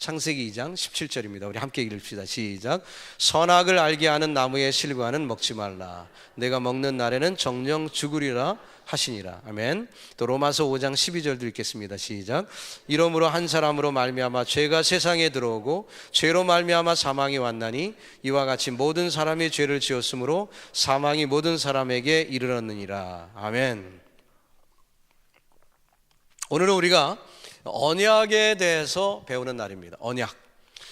창세기 2장 17절입니다. 우리 함께 읽읍시다. 시작. 선악을 알게 하는 나무의 실과는 먹지 말라. 내가 먹는 날에는 정령 죽으리라 하시니라. 아멘. 또 로마서 5장 12절도 읽겠습니다. 시작. 이러므로 한 사람으로 말미암아 죄가 세상에 들어오고 죄로 말미암아 사망이 왔나니 이와 같이 모든 사람이 죄를 지었으므로 사망이 모든 사람에게 이르렀느니라. 아멘. 오늘은 우리가 언약에 대해서 배우는 날입니다. 언약.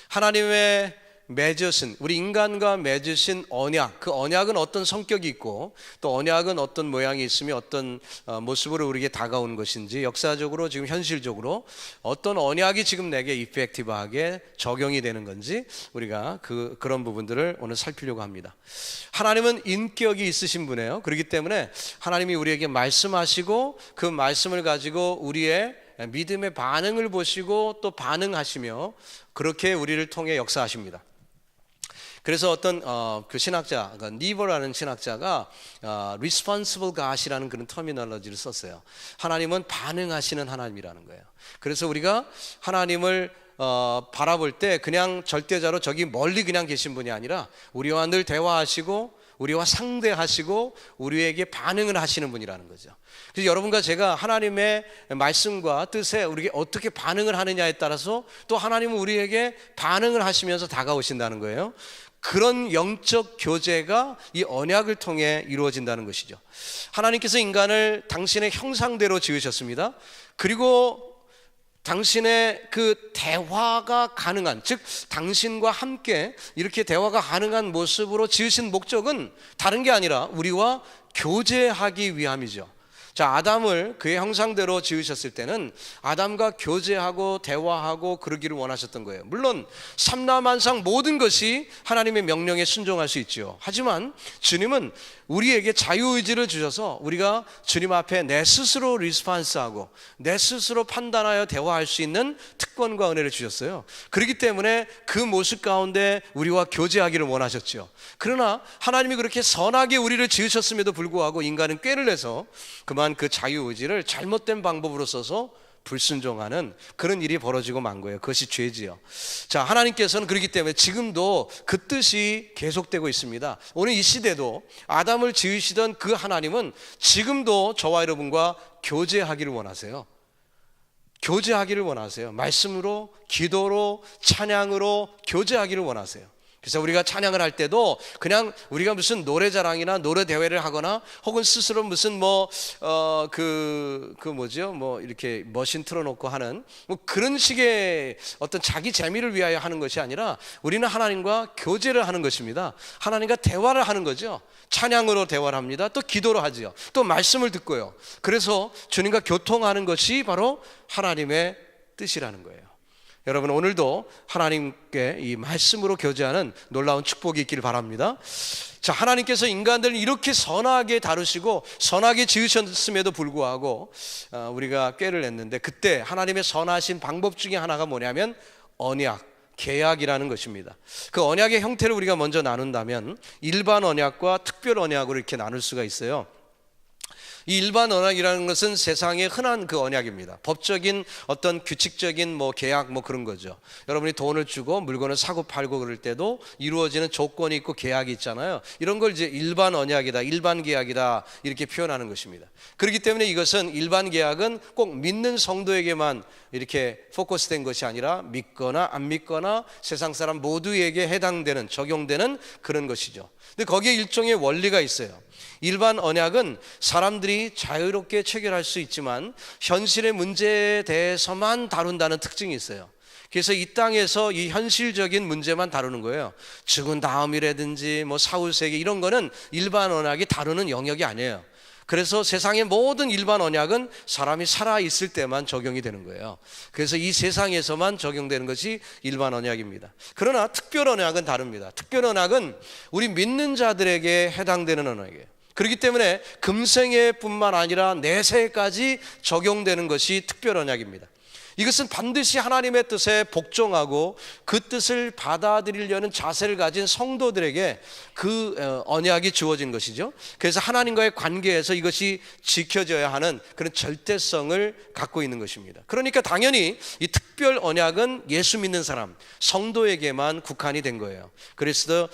하나님의 맺으신, 우리 인간과 맺으신 언약, 그 언약은 어떤 성격이 있고 또 언약은 어떤 모양이 있으며 어떤 모습으로 우리에게 다가오는 것인지, 역사적으로 지금 현실적으로 어떤 언약이 지금 내게 이펙티브하게 적용이 되는 건지 우리가 그런 부분들을 오늘 살피려고 합니다. 하나님은 인격이 있으신 분이에요. 그렇기 때문에 하나님이 우리에게 말씀하시고 그 말씀을 가지고 우리의 믿음의 반응을 보시고 또 반응하시며 그렇게 우리를 통해 역사하십니다. 그래서 어떤 그 신학자, 니버라는 신학자가 responsible God이라는 그런 터미널로지를 썼어요. 하나님은 반응하시는 하나님이라는 거예요. 그래서 우리가 하나님을 바라볼 때 그냥 절대자로 저기 멀리 그냥 계신 분이 아니라 우리와 늘 대화하시고 우리와 상대하시고 우리에게 반응을 하시는 분이라는 거죠. 그래서 여러분과 제가 하나님의 말씀과 뜻에 우리에게 어떻게 반응을 하느냐에 따라서 또 하나님은 우리에게 반응을 하시면서 다가오신다는 거예요. 그런 영적 교제가 이 언약을 통해 이루어진다는 것이죠. 하나님께서 인간을 당신의 형상대로 지으셨습니다. 그리고 당신의 그 대화가 가능한, 즉 당신과 함께 이렇게 대화가 가능한 모습으로 지으신 목적은 다른 게 아니라 우리와 교제하기 위함이죠. 자, 아담을 그의 형상대로 지으셨을 때는 아담과 교제하고 대화하고 그러기를 원하셨던 거예요. 물론 삼라만상 모든 것이 하나님의 명령에 순종할 수 있죠. 하지만 주님은 우리에게 자유의지를 주셔서 우리가 주님 앞에 내 스스로 리스판스하고 내 스스로 판단하여 대화할 수 있는 특권과 은혜를 주셨어요. 그렇기 때문에 그 모습 가운데 우리와 교제하기를 원하셨죠. 그러나 하나님이 그렇게 선하게 우리를 지으셨음에도 불구하고 인간은 꾀를 내서 그만 그 자유의지를 잘못된 방법으로 써서 불순종하는 그런 일이 벌어지고 만 거예요. 그것이 죄지요. 자, 하나님께서는 그렇기 때문에 지금도 그 뜻이 계속되고 있습니다. 오늘 이 시대도 아담을 지으시던 그 하나님은 지금도 저와 여러분과 교제하기를 원하세요. 교제하기를 원하세요. 말씀으로, 기도로, 찬양으로 교제하기를 원하세요. 그래서 우리가 찬양을 할 때도 그냥 우리가 무슨 노래 자랑이나 노래 대회를 하거나 혹은 스스로 무슨 이렇게 머신 틀어놓고 하는 그런 식의 어떤 자기 재미를 위하여 하는 것이 아니라 우리는 하나님과 교제를 하는 것입니다. 하나님과 대화를 하는 거죠. 찬양으로 대화를 합니다. 또 기도로 하지요. 또 말씀을 듣고요. 그래서 주님과 교통하는 것이 바로 하나님의 뜻이라는 거예요. 여러분, 오늘도 하나님께 이 말씀으로 교제하는 놀라운 축복이 있기를 바랍니다. 자, 하나님께서 인간들을 이렇게 선하게 다루시고 선하게 지으셨음에도 불구하고 우리가 꾀를 냈는데, 그때 하나님의 선하신 방법 중에 하나가 뭐냐면 언약, 계약이라는 것입니다. 그 언약의 형태를 우리가 먼저 나눈다면 일반 언약과 특별 언약으로 이렇게 나눌 수가 있어요. 이 일반 언약이라는 것은 세상에 흔한 그 언약입니다. 법적인 어떤 규칙적인 계약 그런 거죠. 여러분이 돈을 주고 물건을 사고 팔고 그럴 때도 이루어지는 조건이 있고 계약이 있잖아요. 이런 걸 이제 일반 언약이다, 일반 계약이다 이렇게 표현하는 것입니다. 그렇기 때문에 이것은 일반 계약은 꼭 믿는 성도에게만 이렇게 포커스된 것이 아니라 믿거나 안 믿거나 세상 사람 모두에게 해당되는, 적용되는 그런 것이죠. 근데 거기에 일종의 원리가 있어요. 일반 언약은 사람들이 자유롭게 체결할 수 있지만 현실의 문제에 대해서만 다룬다는 특징이 있어요. 그래서 이 땅에서 이 현실적인 문제만 다루는 거예요. 죽은 다음이라든지 사후세계 이런 거는 일반 언약이 다루는 영역이 아니에요. 그래서 세상의 모든 일반 언약은 사람이 살아있을 때만 적용이 되는 거예요. 그래서 이 세상에서만 적용되는 것이 일반 언약입니다. 그러나 특별 언약은 다릅니다. 특별 언약은 우리 믿는 자들에게 해당되는 언약이에요. 그렇기 때문에 금생애뿐만 아니라 내세까지 적용되는 것이 특별 언약입니다. 이것은 반드시 하나님의 뜻에 복종하고 그 뜻을 받아들이려는 자세를 가진 성도들에게 그 언약이 주어진 것이죠. 그래서 하나님과의 관계에서 이것이 지켜져야 하는 그런 절대성을 갖고 있는 것입니다. 그러니까 당연히 이 특별 언약은 예수 믿는 사람, 성도에게만 국한이 된 거예요. 그래서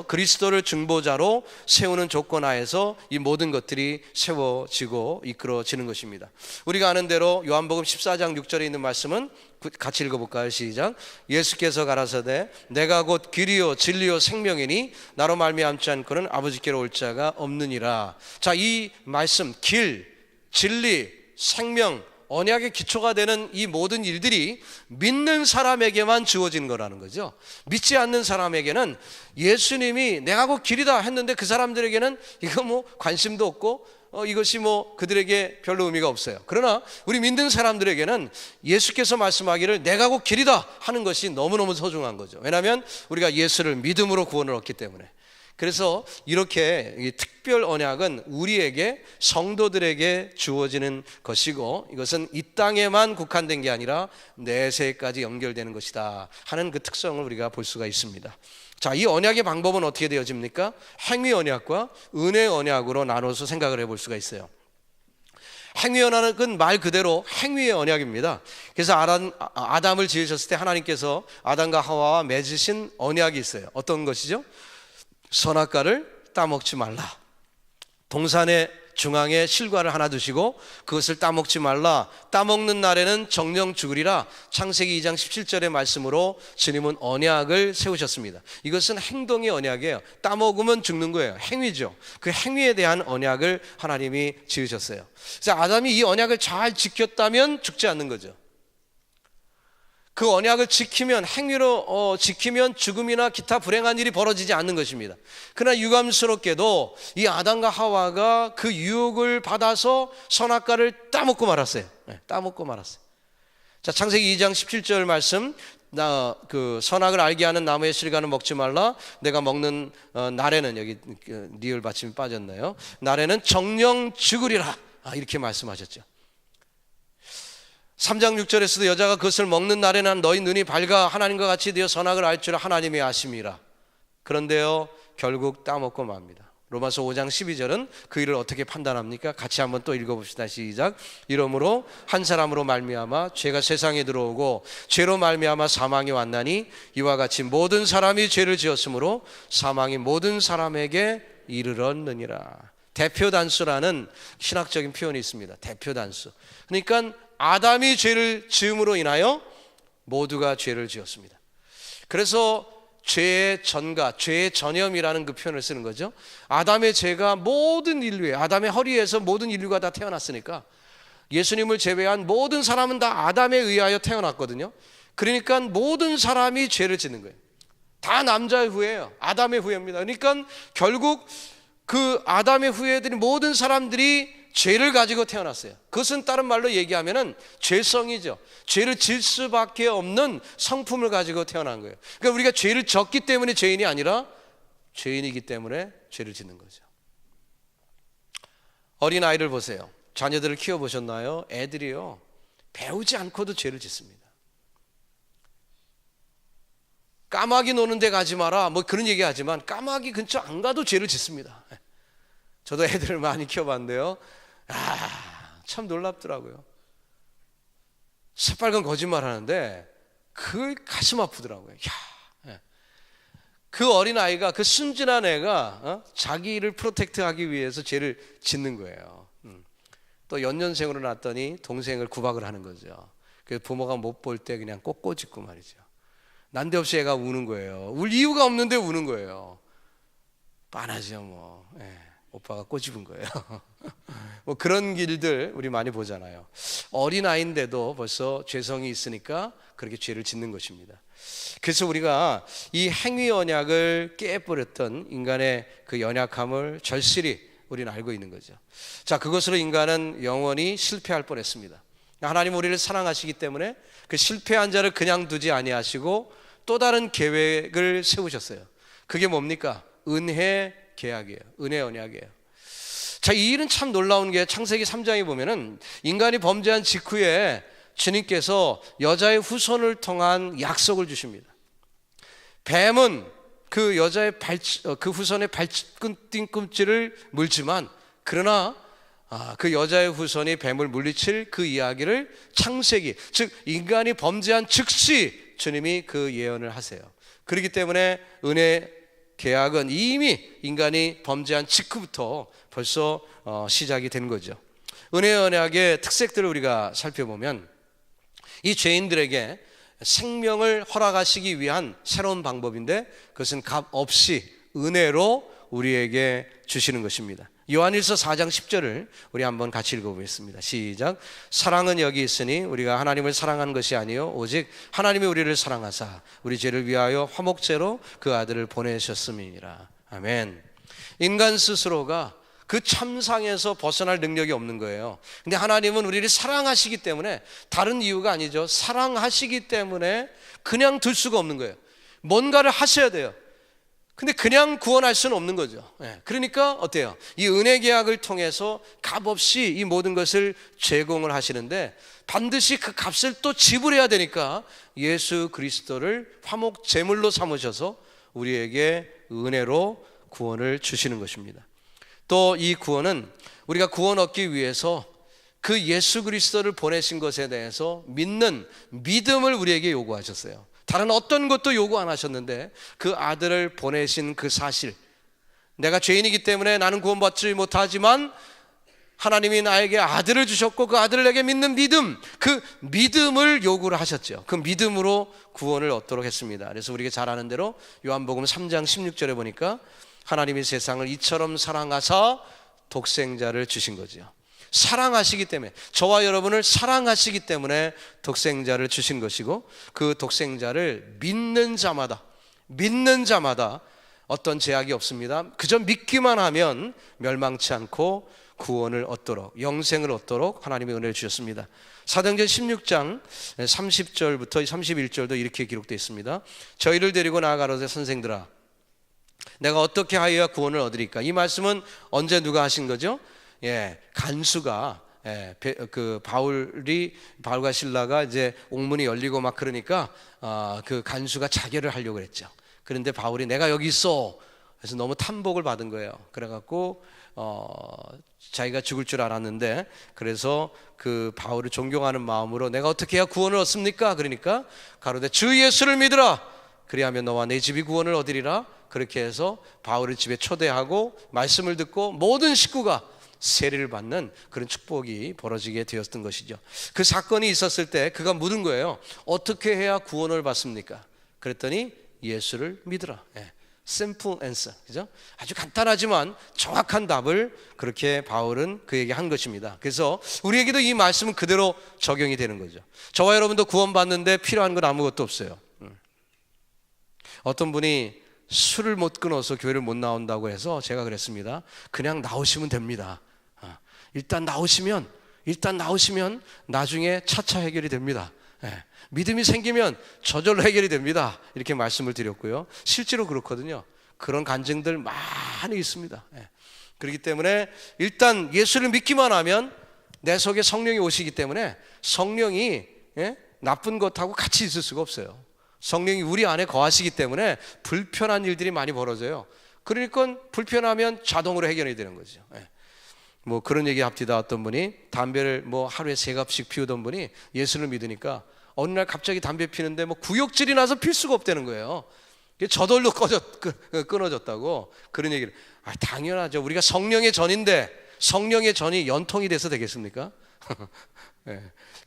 그리스도를 중보자로 세우는 조건 하에서 이 모든 것들이 세워지고 이끌어지는 것입니다. 우리가 아는 대로 요한복음 14장 6절에 있는 말씀은 같이 읽어볼까요? 시작. 예수께서 가라사대 내가 곧 길이요 진리요 생명이니 나로 말미암지 않고는 아버지께로 올 자가 없느니라. 자, 이 말씀 길, 진리, 생명, 언약의 기초가 되는 이 모든 일들이 믿는 사람에게만 주어진 거라는 거죠. 믿지 않는 사람에게는 예수님이 내가 곧 길이다 했는데 그 사람들에게는 이거 뭐 관심도 없고 이것이 뭐 그들에게 별로 의미가 없어요. 그러나 우리 믿는 사람들에게는 예수께서 말씀하기를 내가 곧 길이다 하는 것이 너무너무 소중한 거죠. 왜냐하면 우리가 예수를 믿음으로 구원을 얻기 때문에. 그래서 이렇게 특별 언약은 우리에게 성도들에게 주어지는 것이고 이것은 이 땅에만 국한된 게 아니라 내세까지 연결되는 것이다 하는 그 특성을 우리가 볼 수가 있습니다. 자, 이 언약의 방법은 어떻게 되어집니까? 행위 언약과 은혜 언약으로 나눠서 생각을 해볼 수가 있어요. 행위 언약은 말 그대로 행위의 언약입니다. 그래서 아담을 지으셨을 때 하나님께서 아담과 하와와 맺으신 언약이 있어요. 어떤 것이죠? 선악과를 따먹지 말라. 동산의 중앙에 실과를 하나 두시고 그것을 따먹지 말라. 따먹는 날에는 정령 죽으리라. 창세기 2장 17절의 말씀으로 주님은 언약을 세우셨습니다. 이것은 행동의 언약이에요. 따먹으면 죽는 거예요. 행위죠. 그 행위에 대한 언약을 하나님이 지으셨어요. 그래서 아담이 이 언약을 잘 지켰다면 죽지 않는 거죠. 그 언약을 지키면 행위로 지키면 죽음이나 기타 불행한 일이 벌어지지 않는 것입니다. 그러나 유감스럽게도 이 아담과 하와가 그 유혹을 받아서 선악과를 따먹고 말았어요. 따먹고 말았어요. 자, 창세기 2장 17절 말씀, 그 선악을 알게 하는 나무의 실과는 먹지 말라. 내가 먹는 날에는, 여기 리을 받침이 빠졌나요? 날에는 정령 죽으리라. 이렇게 말씀하셨죠. 3장 6절에서도 여자가 그것을 먹는 날에는 너희 눈이 밝아 하나님과 같이 되어 선악을 알 줄 하나님이 아심이라. 그런데요, 결국 따먹고 맙니다. 로마서 5장 12절은 그 일을 어떻게 판단합니까? 같이 한번 또 읽어봅시다. 시작. 이러므로 한 사람으로 말미암아 죄가 세상에 들어오고 죄로 말미암아 사망이 왔나니 이와 같이 모든 사람이 죄를 지었으므로 사망이 모든 사람에게 이르렀느니라. 대표 단수라는 신학적인 표현이 있습니다. 대표 단수. 그러니까 아담이 죄를 지음으로 인하여 모두가 죄를 지었습니다. 그래서 죄의 전가, 죄의 전염이라는 그 표현을 쓰는 거죠. 아담의 죄가 모든 인류에, 아담의 허리에서 모든 인류가 다 태어났으니까 예수님을 제외한 모든 사람은 다 아담에 의하여 태어났거든요. 그러니까 모든 사람이 죄를 짓는 거예요. 다 남자의 후예예요. 아담의 후예입니다. 그러니까 결국 그 아담의 후예들이 모든 사람들이 죄를 가지고 태어났어요. 그것은 다른 말로 얘기하면은 죄성이죠. 죄를 질 수밖에 없는 성품을 가지고 태어난 거예요. 그러니까 우리가 죄를 졌기 때문에 죄인이 아니라 죄인이기 때문에 죄를 짓는 거죠. 어린아이를 보세요. 자녀들을 키워보셨나요? 애들이요, 배우지 않고도 죄를 짓습니다. 까마귀 노는 데 가지 마라 뭐 그런 얘기 하지만 까마귀 근처 안 가도 죄를 짓습니다. 저도 애들을 많이 키워봤는데요, 참 놀랍더라고요. 새빨간 거짓말 하는데 그 가슴 아프더라고요. 그 어린아이가, 그 순진한 애가 자기를 프로텍트하기 위해서 죄를 짓는 거예요. 또 연년생으로 낳았더니 동생을 구박을 하는 거죠. 그래서 부모가 못 볼 때 그냥 꼭 꼬집고 말이죠. 난데없이 애가 우는 거예요. 울 이유가 없는데 우는 거예요. 빤하죠 뭐. 오빠가 꼬집은 거예요. 뭐 그런 길들 우리 많이 보잖아요. 어린아이인데도 벌써 죄성이 있으니까 그렇게 죄를 짓는 것입니다. 그래서 우리가 이 행위 언약을 깨버렸던 인간의 그 연약함을 절실히 우리는 알고 있는 거죠. 자, 그것으로 인간은 영원히 실패할 뻔했습니다. 하나님 우리를 사랑하시기 때문에 그 실패한 자를 그냥 두지 아니하시고 또 다른 계획을 세우셨어요. 그게 뭡니까? 은혜 계약이에요. 은혜 언약이에요. 자, 이 일은 참 놀라운 게 창세기 3장에 보면은 인간이 범죄한 직후에 주님께서 여자의 후손을 통한 약속을 주십니다. 뱀은 그 여자의 그 후손의 발뒤꿈치를 물지만, 그러나 그 여자의 후손이 뱀을 물리칠 그 이야기를 창세기, 즉 인간이 범죄한 즉시 주님이 그 예언을 하세요. 그렇기 때문에 은혜 계약은 이미 인간이 범죄한 직후부터 벌써 시작이 된 거죠. 은혜 언약의 특색들을 우리가 살펴보면, 이 죄인들에게 생명을 허락하시기 위한 새로운 방법인데, 그것은 값 없이 은혜로 우리에게 주시는 것입니다. 요한일서 4장 10절을 우리 한번 같이 읽어보겠습니다. 시작. 사랑은 여기 있으니 우리가 하나님을 사랑한 것이 아니요 오직 하나님이 우리를 사랑하사 우리 죄를 위하여 화목제로 그 아들을 보내셨음이니라. 아멘. 인간 스스로가 그 참상에서 벗어날 능력이 없는 거예요. 근데 하나님은 우리를 사랑하시기 때문에, 다른 이유가 아니죠. 사랑하시기 때문에 그냥 둘 수가 없는 거예요. 뭔가를 하셔야 돼요. 근데 그냥 구원할 수는 없는 거죠. 그러니까 어때요? 이 은혜 계약을 통해서 값없이 이 모든 것을 제공을 하시는데, 반드시 그 값을 또 지불해야 되니까 예수 그리스도를 화목 제물로 삼으셔서 우리에게 은혜로 구원을 주시는 것입니다. 또 이 구원은 우리가 구원 얻기 위해서 그 예수 그리스도를 보내신 것에 대해서 믿는 믿음을 우리에게 요구하셨어요. 다른 어떤 것도 요구 안 하셨는데, 그 아들을 보내신 그 사실, 내가 죄인이기 때문에 나는 구원받지 못하지만 하나님이 나에게 아들을 주셨고 그 아들을 내게 믿는 믿음, 그 믿음을 요구를 하셨죠. 그 믿음으로 구원을 얻도록 했습니다. 그래서 우리가 잘 아는 대로 요한복음 3장 16절에 보니까 하나님이 세상을 이처럼 사랑하사 독생자를 주신 거죠. 사랑하시기 때문에, 저와 여러분을 사랑하시기 때문에 독생자를 주신 것이고, 그 독생자를 믿는 자마다 어떤 제약이 없습니다. 그저 믿기만 하면 멸망치 않고 구원을 얻도록, 영생을 얻도록 하나님의 은혜를 주셨습니다. 사도행전 16장 30절부터 31절도 이렇게 기록되어 있습니다. 저희를 데리고 나아가로되 선생들아 내가 어떻게 하여야 구원을 얻으리까? 이 말씀은 언제 누가 하신 거죠? 간수가, 그 바울과 실라가 이제 옥문이 열리고 막 그러니까 그 간수가 자결을 하려고 그랬죠. 그런데 바울이 내가 여기 있어. 그래서 너무 탐복을 받은 거예요. 그래갖고 자기가 죽을 줄 알았는데, 그래서 그 바울을 존경하는 마음으로 내가 어떻게 해야 구원을 얻습니까? 그러니까 가로되 주 예수를 믿으라. 그리하면 너와 내 집이 구원을 얻으리라. 그렇게 해서 바울을 집에 초대하고 말씀을 듣고 모든 식구가 세례를 받는 그런 축복이 벌어지게 되었던 것이죠. 그 사건이 있었을 때 그가 물은 거예요. 어떻게 해야 구원을 받습니까? 그랬더니 예수를 믿으라. simple answer, 그죠? 아주 간단하지만 정확한 답을 그렇게 바울은 그에게 한 것입니다. 그래서 우리에게도 이 말씀은 그대로 적용이 되는 거죠. 저와 여러분도 구원받는데 필요한 건 아무것도 없어요. 어떤 분이 술을 못 끊어서 교회를 못 나온다고 해서 제가 그랬습니다. 그냥 나오시면 됩니다. 일단 나오시면 나중에 차차 해결이 됩니다. 믿음이 생기면 저절로 해결이 됩니다. 이렇게 말씀을 드렸고요. 실제로 그렇거든요. 그런 간증들 많이 있습니다. 그렇기 때문에 일단 예수를 믿기만 하면 내 속에 성령이 오시기 때문에 성령이 나쁜 것하고 같이 있을 수가 없어요. 성령이 우리 안에 거하시기 때문에 불편한 일들이 많이 벌어져요. 그러니까 불편하면 자동으로 해결이 되는 거죠. 뭐 그런 얘기 합디다. 어떤 분이 담배를 뭐 하루에 3갑씩 피우던 분이 예수를 믿으니까 어느 날 갑자기 담배 피는데 뭐 구역질이 나서 필 수가 없다는 거예요. 저절로 끊어졌다고 그런 얘기를. 당연하죠. 우리가 성령의 전인데 성령의 전이 연통이 돼서 되겠습니까?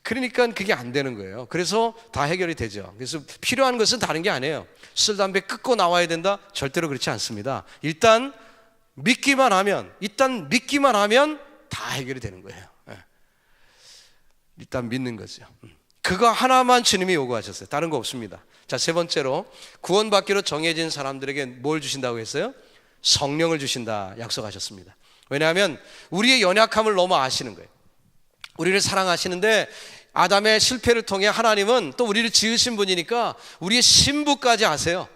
그러니까 그게 안 되는 거예요. 그래서 다 해결이 되죠. 그래서 필요한 것은 다른 게 아니에요. 술, 담배 끊고 나와야 된다? 절대로 그렇지 않습니다. 일단 믿기만 하면 다 해결이 되는 거예요. 일단 믿는 거죠. 그거 하나만 주님이 요구하셨어요. 다른 거 없습니다. 자, 세 번째로 구원받기로 정해진 사람들에게 뭘 주신다고 했어요? 성령을 주신다 약속하셨습니다. 왜냐하면 우리의 연약함을 너무 아시는 거예요. 우리를 사랑하시는데 아담의 실패를 통해 하나님은 또 우리를 지으신 분이니까 우리의 신부까지 아세요.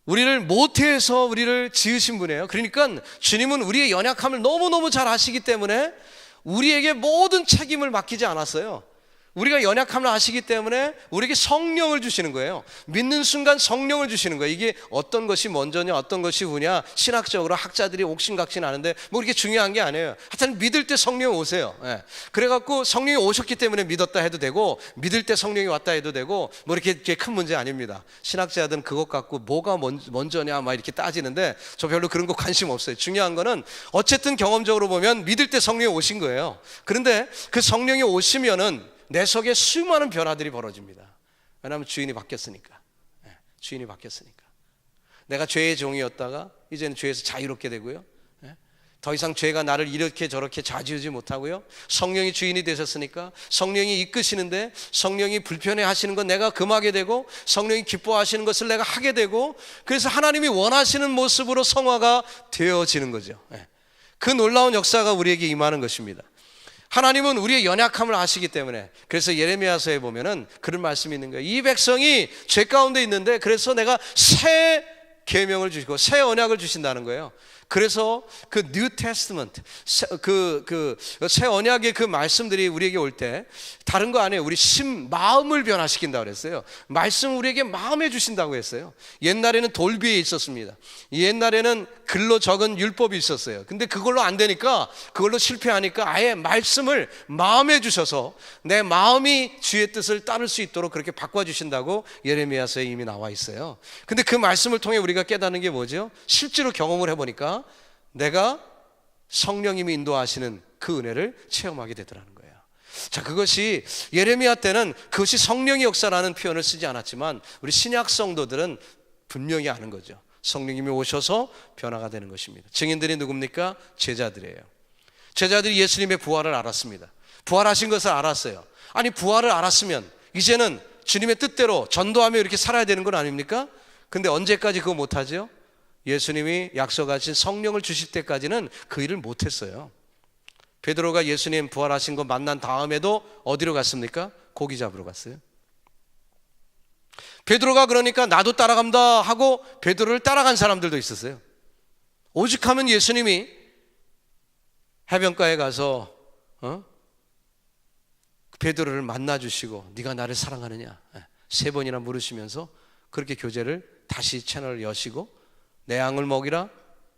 우리를 모태에서 우리를 지으신 분이에요. 그러니까 주님은 우리의 연약함을 너무너무 잘 아시기 때문에 우리에게 모든 책임을 맡기지 않았어요. 우리가 연약함을 아시기 때문에 우리에게 성령을 주시는 거예요. 믿는 순간 성령을 주시는 거예요. 이게 어떤 것이 먼저냐 어떤 것이 후냐 신학적으로 학자들이 옥신각신 하는데 뭐 이렇게 중요한 게 아니에요. 하여튼 믿을 때 성령이 오세요. 예. 그래갖고 성령이 오셨기 때문에 믿었다 해도 되고 믿을 때 성령이 왔다 해도 되고 뭐 이렇게 큰 문제 아닙니다. 신학자들은 그것 갖고 뭐가 먼저냐 막 이렇게 따지는데 저 별로 그런 거 관심 없어요. 중요한 거는 어쨌든 경험적으로 보면 믿을 때 성령이 오신 거예요. 그런데 그 성령이 오시면은 내 속에 수많은 변화들이 벌어집니다. 왜냐하면 주인이 바뀌었으니까. 주인이 바뀌었으니까. 내가 죄의 종이었다가 이제는 죄에서 자유롭게 되고요. 더 이상 죄가 나를 이렇게 저렇게 좌지우지 못하고요. 성령이 주인이 되셨으니까 성령이 이끄시는데 성령이 불편해 하시는 건 내가 금하게 되고 성령이 기뻐하시는 것을 내가 하게 되고 그래서 하나님이 원하시는 모습으로 성화가 되어지는 거죠. 그 놀라운 역사가 우리에게 임하는 것입니다. 하나님은 우리의 연약함을 아시기 때문에 그래서 예레미야서에 보면은 그런 말씀이 있는 거예요. 이 백성이 죄 가운데 있는데 그래서 내가 새 계명을 주시고 새 언약을 주신다는 거예요. 그래서 그 New Testament 새 언약의 그 말씀들이 우리에게 올 때 다른 거 아니에요. 우리 마음을 변화시킨다고 그랬어요. 말씀 우리에게 마음에 주신다고 했어요. 옛날에는 돌 위에 있었습니다. 옛날에는 글로 적은 율법이 있었어요. 근데 그걸로 안 되니까 그걸로 실패하니까 아예 말씀을 마음에 주셔서 내 마음이 주의 뜻을 따를 수 있도록 그렇게 바꿔주신다고 예레미야서에 이미 나와 있어요. 근데 그 말씀을 통해 우리가 깨닫는 게 뭐죠? 실제로 경험을 해보니까 내가 성령님이 인도하시는 그 은혜를 체험하게 되더라는 거예요. 자, 그것이 예레미야 때는 그것이 성령의 역사라는 표현을 쓰지 않았지만 우리 신약 성도들은 분명히 아는 거죠. 성령님이 오셔서 변화가 되는 것입니다. 증인들이 누굽니까? 제자들이에요. 제자들이 예수님의 부활을 알았습니다. 부활하신 것을 알았어요. 아니 부활을 알았으면 이제는 주님의 뜻대로 전도하며 이렇게 살아야 되는 건 아닙니까? 근데 언제까지 그거 못하죠? 예수님이 약속하신 성령을 주실 때까지는 그 일을 못했어요. 베드로가 예수님 부활하신 거 만난 다음에도 어디로 갔습니까? 고기 잡으러 갔어요. 베드로가 그러니까 나도 따라간다 하고 베드로를 따라간 사람들도 있었어요. 오죽하면 예수님이 해변가에 가서 베드로를 만나주시고 네가 나를 사랑하느냐 3번이나 물으시면서 그렇게 교제를 다시 채널을 여시고 내 양을 먹이라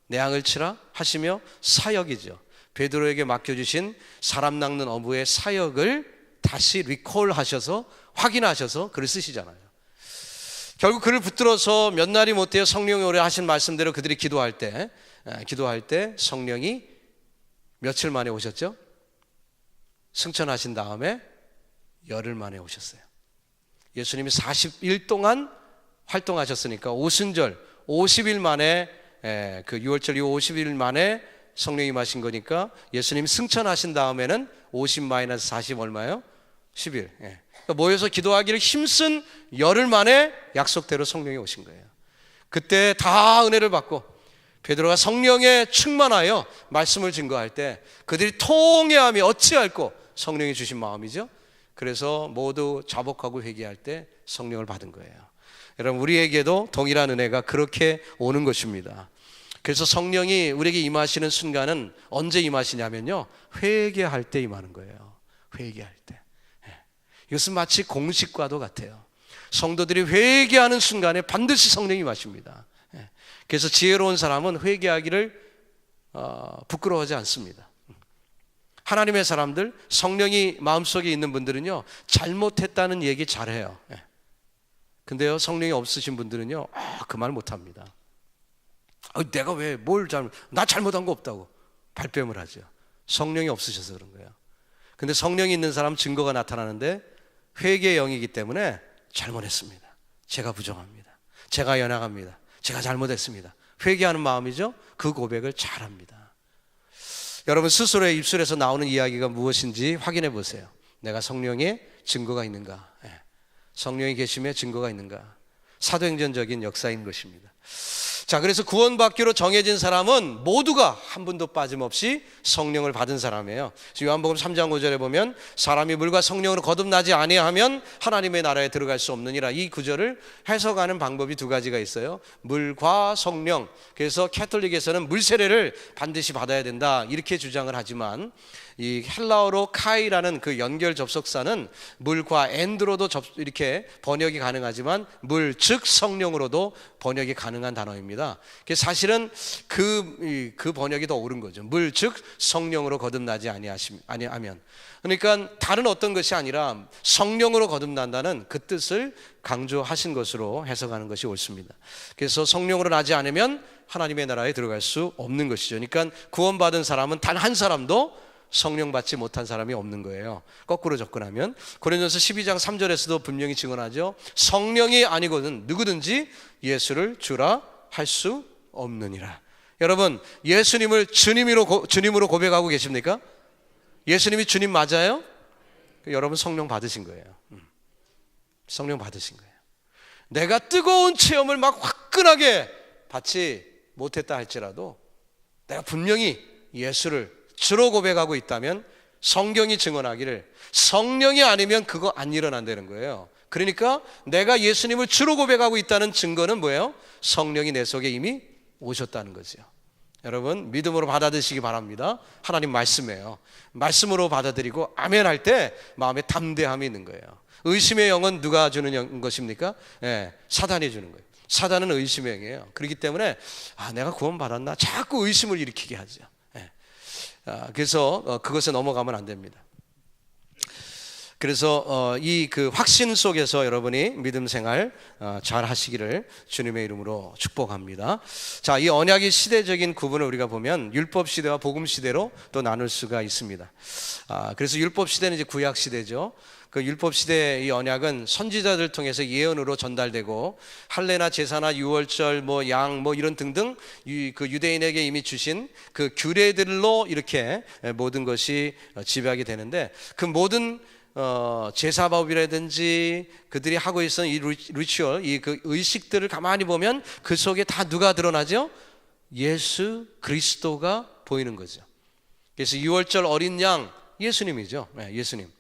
내 양을 치라 하시며 사역이죠. 베드로에게 맡겨주신 사람 낚는 어부의 사역을 다시 리콜하셔서 확인하셔서 글을 쓰시잖아요. 결국 그를 붙들어서 몇 날이 못되어 성령이 오래 하신 말씀대로 그들이 기도할 때 성령이 며칠 만에 오셨죠? 승천하신 다음에 열흘 만에 오셨어요. 예수님이 40일 동안 활동하셨으니까 오순절 50일 만에 그 6월절 이후 50일 만에 성령이 임하신 거니까 예수님이 승천하신 다음에는 50-40 얼마예요? 10일. 그러니까 모여서 기도하기를 힘쓴 열흘 만에 약속대로 성령이 오신 거예요. 그때 다 은혜를 받고 베드로가 성령에 충만하여 말씀을 증거할 때 그들이 통회함이 어찌할꼬 성령이 주신 마음이죠. 그래서 모두 자복하고 회개할 때 성령을 받은 거예요. 여러분 우리에게도 동일한 은혜가 그렇게 오는 것입니다. 그래서 성령이 우리에게 임하시는 순간은 언제 임하시냐면요 회개할 때 임하는 거예요. 회개할 때. 이것은 마치 공식과도 같아요. 성도들이 회개하는 순간에 반드시 성령이 임하십니다. 그래서 지혜로운 사람은 회개하기를 부끄러워하지 않습니다. 하나님의 사람들, 성령이 마음속에 있는 분들은요 잘못했다는 얘기 잘해요. 근데요 성령이 없으신 분들은요 그 말 못합니다. 내가 왜 나 잘못한 거 없다고 발뺌을 하죠. 성령이 없으셔서 그런 거예요. 근데 성령이 있는 사람 증거가 나타나는데 회개의 영이기 때문에 잘못했습니다. 제가 부정합니다. 제가 연약합니다. 제가 잘못했습니다. 회개하는 마음이죠. 그 고백을 잘합니다. 여러분 스스로의 입술에서 나오는 이야기가 무엇인지 확인해 보세요. 내가 성령의 증거가 있는가? 성령이 계심에 증거가 있는가? 사도행전적인 역사인 것입니다. 자, 그래서 구원받기로 정해진 사람은 모두가 한 분도 빠짐없이 성령을 받은 사람이에요. 요한복음 3장 5절에 보면 사람이 물과 성령으로 거듭나지 아니하면 하나님의 나라에 들어갈 수 없느니라. 이 구절을 해석하는 방법이 두 가지가 있어요. 물과 성령. 그래서 캐톨릭에서는 물 세례를 반드시 받아야 된다 이렇게 주장을 하지만 이 헬라어로 카이라는 그 연결 접속사는 물과 엔드로도 이렇게 번역이 가능하지만 물 즉 성령으로도 번역이 가능한 단어입니다. 사실은 그 번역이 더 옳은 거죠. 물 즉 성령으로 거듭나지 아니하면. 그러니까 다른 어떤 것이 아니라 성령으로 거듭난다는 그 뜻을 강조하신 것으로 해석하는 것이 옳습니다. 그래서 성령으로 나지 않으면 하나님의 나라에 들어갈 수 없는 것이죠. 그러니까 구원받은 사람은 단 한 사람도 성령 받지 못한 사람이 없는 거예요. 거꾸로 접근하면 고린도서 12장 3절에서도 분명히 증언하죠. 성령이 아니거든 누구든지 예수를 주라 할 수 없느니라. 여러분, 예수님을 주님으로 고백하고 계십니까? 예수님이 주님 맞아요? 여러분 성령 받으신 거예요. 성령 받으신 거예요. 내가 뜨거운 체험을 막 화끈하게 받지 못했다 할지라도 내가 분명히 예수를 주로 고백하고 있다면 성경이 증언하기를 성령이 아니면 그거 안 일어난다는 거예요. 그러니까 내가 예수님을 주로 고백하고 있다는 증거는 뭐예요? 성령이 내 속에 이미 오셨다는 거죠. 여러분 믿음으로 받아들이시기 바랍니다. 하나님 말씀이에요. 말씀으로 받아들이고 아멘 할 때 마음에 담대함이 있는 거예요. 의심의 영은 누가 주는 것입니까? 사단이 주는 거예요. 사단은 의심의 영이에요. 그렇기 때문에 내가 구원받았나? 자꾸 의심을 일으키게 하죠. 그래서 그것에 넘어가면 안 됩니다. 그래서 이 그 확신 속에서 여러분이 믿음 생활 잘 하시기를 주님의 이름으로 축복합니다. 자, 이 언약의 시대적인 구분을 우리가 보면 율법 시대와 복음 시대로 또 나눌 수가 있습니다. 그래서 율법 시대는 이제 구약 시대죠. 그 율법 시대의 이 언약은 선지자들 통해서 예언으로 전달되고 할례나 제사나 유월절 양 이런 등등 그 유대인에게 이미 주신 그 규례들로 이렇게 모든 것이 지배하게 되는데 그 모든 제사법이라든지 그들이 하고 있었던 이 리추얼, 이 그 의식들을 가만히 보면 그 속에 다 누가 드러나죠? 예수 그리스도가 보이는 거죠. 그래서 유월절 어린 양 예수님이죠. 예수님.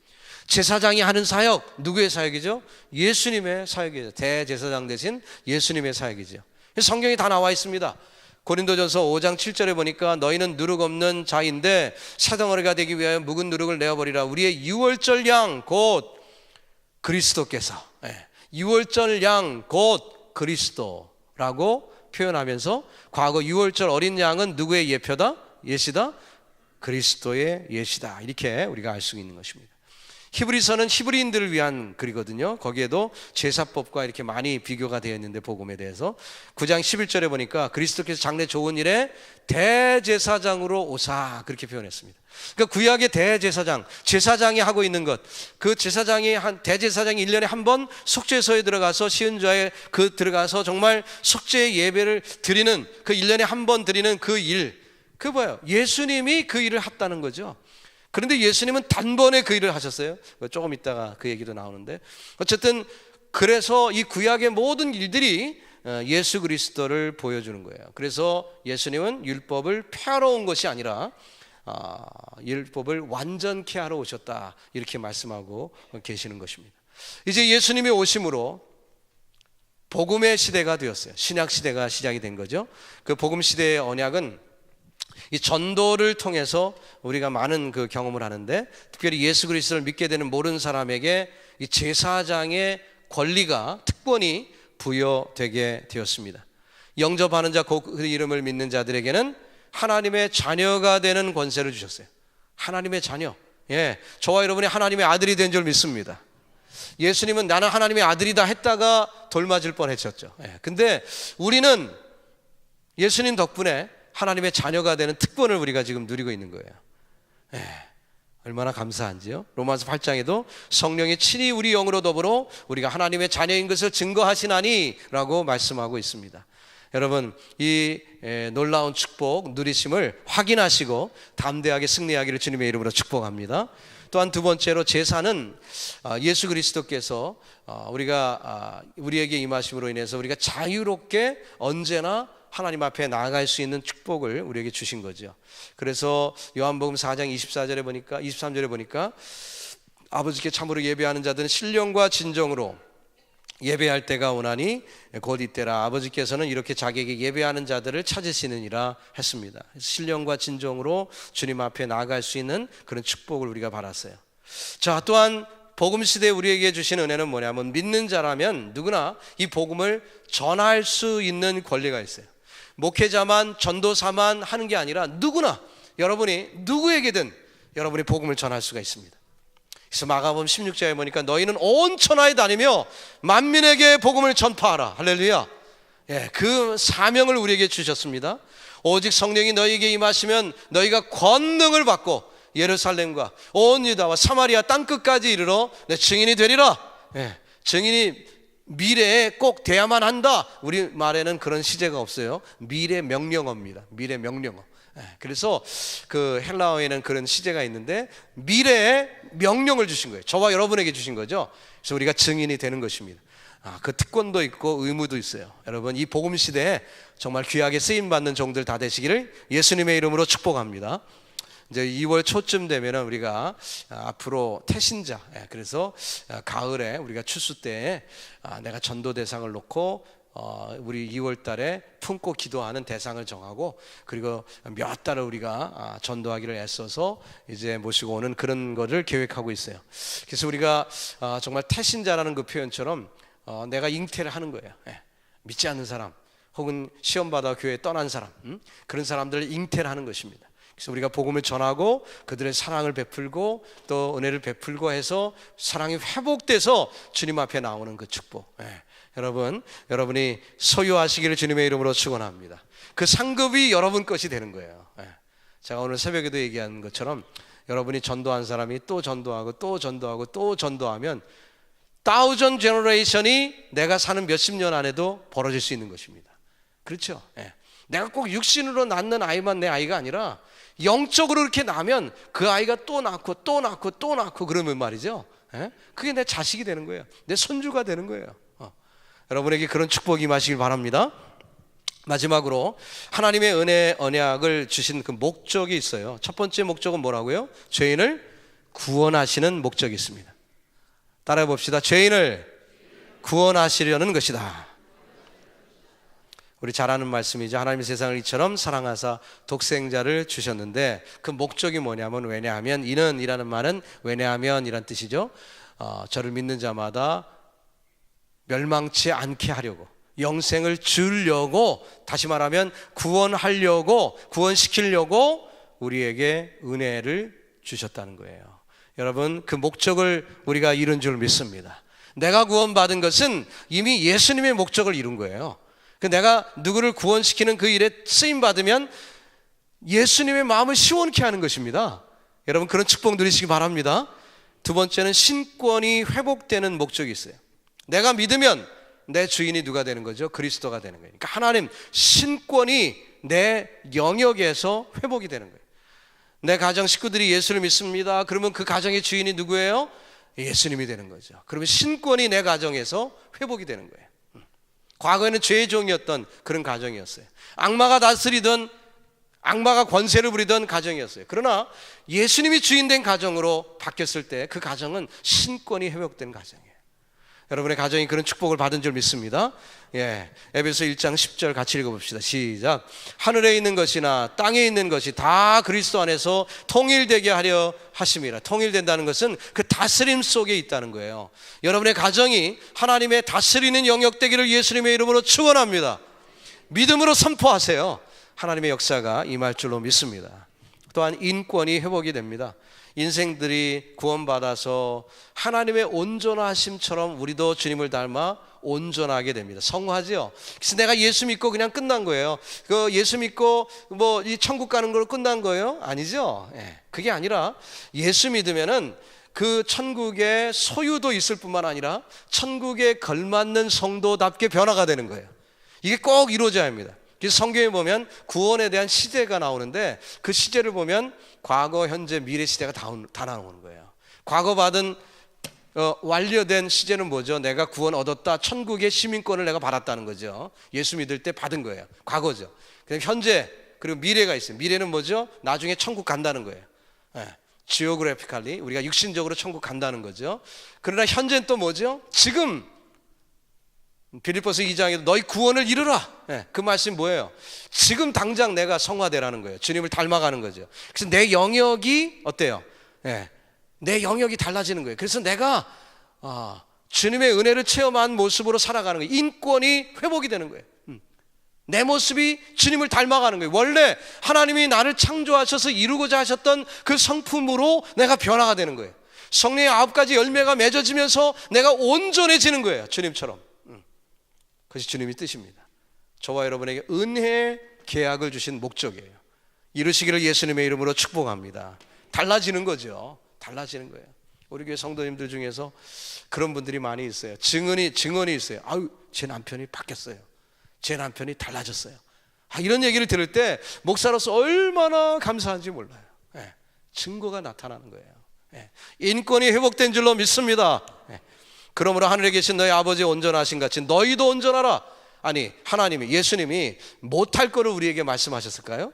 제사장이 하는 사역 누구의 사역이죠? 예수님의 사역이죠. 대제사장 대신 예수님의 사역이죠. 성경이 다 나와 있습니다. 고린도전서 5장 7절에 보니까 너희는 누룩 없는 자인데 새덩어리가 되기 위하여 묵은 누룩을 내어버리라. 우리의 유월절 양 곧 그리스도께서, 유월절 양 곧 그리스도라고 표현하면서 과거 유월절 어린 양은 누구의 예표다? 예시다? 그리스도의 예시다. 이렇게 우리가 알 수 있는 것입니다. 히브리서는 히브리인들을 위한 글이거든요. 거기에도 제사법과 이렇게 많이 비교가 되어 있는데 복음에 대해서 9장 11절에 보니까 그리스도께서 장래 좋은 일에 대제사장으로 오사 그렇게 표현했습니다. 그러니까 구약의 대제사장, 제사장이 하고 있는 것, 그 대제사장이 1년에 한 번 속죄소에 들어가서 시은좌에 들어가서 정말 속죄 예배를 드리는 그 1년에 한 번 드리는 그 일, 그 뭐예요? 예수님이 그 일을 했다는 거죠. 그런데 예수님은 단번에 그 일을 하셨어요. 조금 있다가 그 얘기도 나오는데 어쨌든 그래서 이 구약의 모든 일들이 예수 그리스도를 보여주는 거예요. 그래서 예수님은 율법을 폐하러 온 것이 아니라 율법을 완전케 하러 오셨다 이렇게 말씀하고 계시는 것입니다. 이제 예수님이 오심으로 복음의 시대가 되었어요. 신약 시대가 시작이 된 거죠. 그 복음 시대의 언약은 이 전도를 통해서 우리가 많은 그 경험을 하는데 특별히 예수 그리스도를 믿게 되는 모든 사람에게 이 제사장의 권리가 특권이 부여되게 되었습니다. 영접하는 자 그 이름을 믿는 자들에게는 하나님의 자녀가 되는 권세를 주셨어요. 하나님의 자녀. 저와 여러분이 하나님의 아들이 된 줄 믿습니다. 예수님은 나는 하나님의 아들이다 했다가 돌맞을 뻔했었죠. 근데 우리는 예수님 덕분에 하나님의 자녀가 되는 특권을 우리가 지금 누리고 있는 거예요. 얼마나 감사한지요. 로마서 8장에도 성령이 친히 우리 영으로 더불어 우리가 하나님의 자녀인 것을 증거하시나니 라고 말씀하고 있습니다. 여러분 이 놀라운 축복 누리심을 확인하시고 담대하게 승리하기를 주님의 이름으로 축복합니다. 또한 두 번째로 제사는 예수 그리스도께서 우리에게 임하심으로 인해서 우리가 자유롭게 언제나 하나님 앞에 나아갈 수 있는 축복을 우리에게 주신 거죠. 그래서 요한복음 4장 23절에 보니까 아버지께 참으로 예배하는 자들은 신령과 진정으로 예배할 때가 오나니 곧 이때라. 아버지께서는 이렇게 자기에게 예배하는 자들을 찾으시느니라 했습니다. 신령과 진정으로 주님 앞에 나아갈 수 있는 그런 축복을 우리가 받았어요. 자, 또한 복음 시대에 우리에게 주신 은혜는 뭐냐면, 믿는 자라면 누구나 이 복음을 전할 수 있는 권리가 있어요. 목회자만, 전도사만 하는 게 아니라 누구나, 여러분이 누구에게든 여러분이 복음을 전할 수가 있습니다. 그래서 마가복음 16장에 보니까 너희는 온 천하에 다니며 만민에게 복음을 전파하라. 할렐루야. 예, 그 사명을 우리에게 주셨습니다. 오직 성령이 너희에게 임하시면 너희가 권능을 받고 예루살렘과 온 유다와 사마리아 땅끝까지 이르러 내 증인이 되리라. 예, 증인이 미래에 꼭 돼야만 한다. 우리 말에는 그런 시제가 없어요. 미래 명령어입니다. 미래 명령어. 그래서 그 헬라어에는 그런 시제가 있는데 미래에 명령을 주신 거예요. 저와 여러분에게 주신 거죠. 그래서 우리가 증인이 되는 것입니다. 그 특권도 있고 의무도 있어요. 여러분, 이 복음 시대에 정말 귀하게 쓰임 받는 종들 다 되시기를 예수님의 이름으로 축복합니다. 이제 2월 초쯤 되면은 우리가 앞으로 태신자, 그래서 가을에 우리가 추수 때에 내가 전도 대상을 놓고 우리 2월 달에 품고 기도하는 대상을 정하고, 그리고 몇 달을 우리가 전도하기를 애써서 이제 모시고 오는 그런 거를 계획하고 있어요. 그래서 우리가 정말 태신자라는 그 표현처럼 내가 잉태를 하는 거예요. 믿지 않는 사람 혹은 시험받아 교회에 떠난 사람, 그런 사람들을 잉태를 하는 것입니다. 그래서 우리가 복음을 전하고 그들의 사랑을 베풀고 또 은혜를 베풀고 해서 사랑이 회복돼서 주님 앞에 나오는 그 축복. 여러분이 소유하시기를 주님의 이름으로 축원합니다. 그 상급이 여러분 것이 되는 거예요. 제가 오늘 새벽에도 얘기한 것처럼 여러분이 전도한 사람이 또 전도하고 또 전도하고 또 전도하면 1000 제너레이션이 내가 사는 몇십 년 안에도 벌어질 수 있는 것입니다. 그렇죠? 내가 꼭 육신으로 낳는 아이만 내 아이가 아니라 영적으로 이렇게 나면 그 아이가 또 낳고 또 낳고 또 낳고 그러면 말이죠. 그게 내 자식이 되는 거예요. 내 손주가 되는 거예요. 여러분에게 그런 축복이 임하시길 바랍니다. 마지막으로 하나님의 은혜 언약을 주신 그 목적이 있어요. 첫 번째 목적은 뭐라고요? 죄인을 구원하시는 목적이 있습니다. 따라해 봅시다. 죄인을 구원하시려는 것이다. 우리 잘 아는 말씀이죠. 하나님이 세상을 이처럼 사랑하사 독생자를 주셨는데 그 목적이 뭐냐면, 왜냐하면, 이는 이라는 말은 왜냐하면 이란 뜻이죠. 저를 믿는 자마다 멸망치 않게 하려고, 영생을 주려고, 다시 말하면 구원하려고, 구원시키려고 우리에게 은혜를 주셨다는 거예요. 여러분, 그 목적을 우리가 이룬 줄 믿습니다. 내가 구원받은 것은 이미 예수님의 목적을 이룬 거예요. 내가 누구를 구원시키는 그 일에 쓰임받으면 예수님의 마음을 시원케 하는 것입니다. 여러분, 그런 축복 누리시기 바랍니다. 두 번째는 신권이 회복되는 목적이 있어요. 내가 믿으면 내 주인이 누가 되는 거죠? 그리스도가 되는 거예요. 그러니까 하나님 신권이 내 영역에서 회복이 되는 거예요. 내 가정 식구들이 예수를 믿습니다. 그러면 그 가정의 주인이 누구예요? 예수님이 되는 거죠. 그러면 신권이 내 가정에서 회복이 되는 거예요. 과거에는 죄의 종이었던 그런 가정이었어요. 악마가 다스리던, 악마가 권세를 부리던 가정이었어요. 그러나 예수님이 주인된 가정으로 바뀌었을 때 그 가정은 신권이 회복된 가정이에요. 여러분의 가정이 그런 축복을 받은 줄 믿습니다. 에베소 1장 10절 같이 읽어봅시다. 시작. 하늘에 있는 것이나 땅에 있는 것이 다 그리스도 안에서 통일되게 하려 하심이라. 통일된다는 것은 그 다스림 속에 있다는 거예요. 여러분의 가정이 하나님의 다스리는 영역 되기를 예수님의 이름으로 축원합니다. 믿음으로 선포하세요. 하나님의 역사가 임할 줄로 믿습니다. 또한 인권이 회복이 됩니다. 인생들이 구원받아서 하나님의 온전하심처럼 우리도 주님을 닮아 온전하게 됩니다. 성화죠. 그래서 내가 예수 믿고 그냥 끝난 거예요. 그 예수 믿고 뭐 이 천국 가는 걸로 끝난 거예요? 아니죠. 그게 아니라 예수 믿으면은 그 천국의 소유도 있을 뿐만 아니라 천국에 걸맞는 성도답게 변화가 되는 거예요. 이게 꼭 이루어져야 합니다. 그래서 성경에 보면 구원에 대한 시제가 나오는데 그 시제를 보면 과거, 현재, 미래 시대가 다 나오는 거예요. 과거 받은 완료된 시제는 뭐죠? 내가 구원 얻었다. 천국의 시민권을 내가 받았다는 거죠. 예수 믿을 때 받은 거예요. 과거죠. 그다음 현재 그리고 미래가 있어요. 미래는 뭐죠? 나중에 천국 간다는 거예요. 지오그래피칼리 우리가 육신적으로 천국 간다는 거죠. 그러나 현재는 또 뭐죠? 지금 빌립보서 2장에도 너희 구원을 이루라. 그 말씀이 뭐예요? 지금 당장 내가 성화되라는 거예요. 주님을 닮아가는 거죠. 그래서 내 영역이 어때요? 내 영역이 달라지는 거예요. 그래서 내가 주님의 은혜를 체험한 모습으로 살아가는 거예요. 인권이 회복이 되는 거예요. 내 모습이 주님을 닮아가는 거예요. 원래 하나님이 나를 창조하셔서 이루고자 하셨던 그 성품으로 내가 변화가 되는 거예요. 성령의 9가지 열매가 맺어지면서 내가 온전해지는 거예요. 주님처럼. 그것이 주님의 뜻입니다. 저와 여러분에게 은혜의 계약을 주신 목적이에요. 이루시기를 예수님의 이름으로 축복합니다. 달라지는 거죠. 달라지는 거예요. 우리 교회 성도님들 중에서 그런 분들이 많이 있어요. 증언이 있어요. 아유, 제 남편이 바뀌었어요. 제 남편이 달라졌어요. 이런 얘기를 들을 때 목사로서 얼마나 감사한지 몰라요. 증거가 나타나는 거예요. 인권이 회복된 줄로 믿습니다. 그러므로 하늘에 계신 너희 아버지 온전하신 같이 너희도 온전하라. 아니, 하나님이, 예수님이 못할 거를 우리에게 말씀하셨을까요?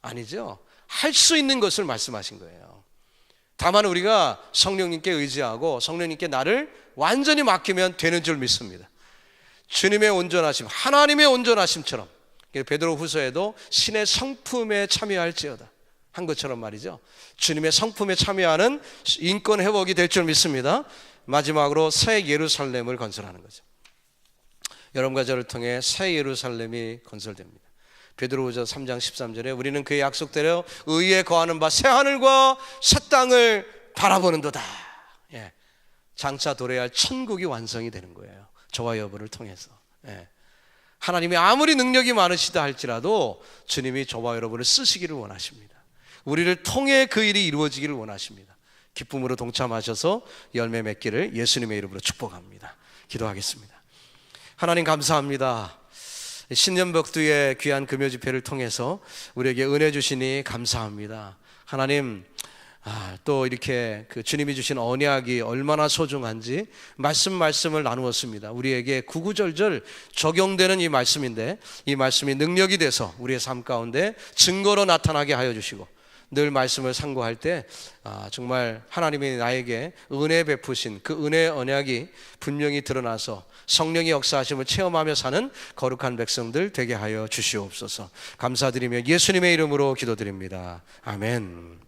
아니죠. 할 수 있는 것을 말씀하신 거예요. 다만 우리가 성령님께 의지하고 성령님께 나를 완전히 맡기면 되는 줄 믿습니다. 주님의 온전하심, 하나님의 온전하심처럼 베드로 후서에도 신의 성품에 참여할지어다 한 것처럼 말이죠. 주님의 성품에 참여하는 인권 회복이 될 줄 믿습니다. 마지막으로 새 예루살렘을 건설하는 거죠. 여러분과 저를 통해 새 예루살렘이 건설됩니다. 베드로후서 3장 13절에 우리는 그의 약속대로 의에 거하는 바 새 하늘과 새 땅을 바라보는도다. 장차 도래할 할 천국이 완성이 되는 거예요. 저와 여러분을 통해서. 하나님이 아무리 능력이 많으시다 할지라도 주님이 저와 여러분을 쓰시기를 원하십니다. 우리를 통해 그 일이 이루어지기를 원하십니다. 기쁨으로 동참하셔서 열매 맺기를 예수님의 이름으로 축복합니다. 기도하겠습니다. 하나님 감사합니다. 신년벽두의 귀한 금요 집회를 통해서 우리에게 은혜 주시니 감사합니다. 하나님, 또 이렇게 그 주님이 주신 언약이 얼마나 소중한지 말씀을 나누었습니다. 우리에게 구구절절 적용되는 이 말씀인데 이 말씀이 능력이 돼서 우리의 삶 가운데 증거로 나타나게 하여 주시고 늘 말씀을 상고할 때 정말 하나님이 나에게 은혜 베푸신 그 은혜의 언약이 분명히 드러나서 성령의 역사하심을 체험하며 사는 거룩한 백성들 되게 하여 주시옵소서. 감사드리며 예수님의 이름으로 기도드립니다. 아멘.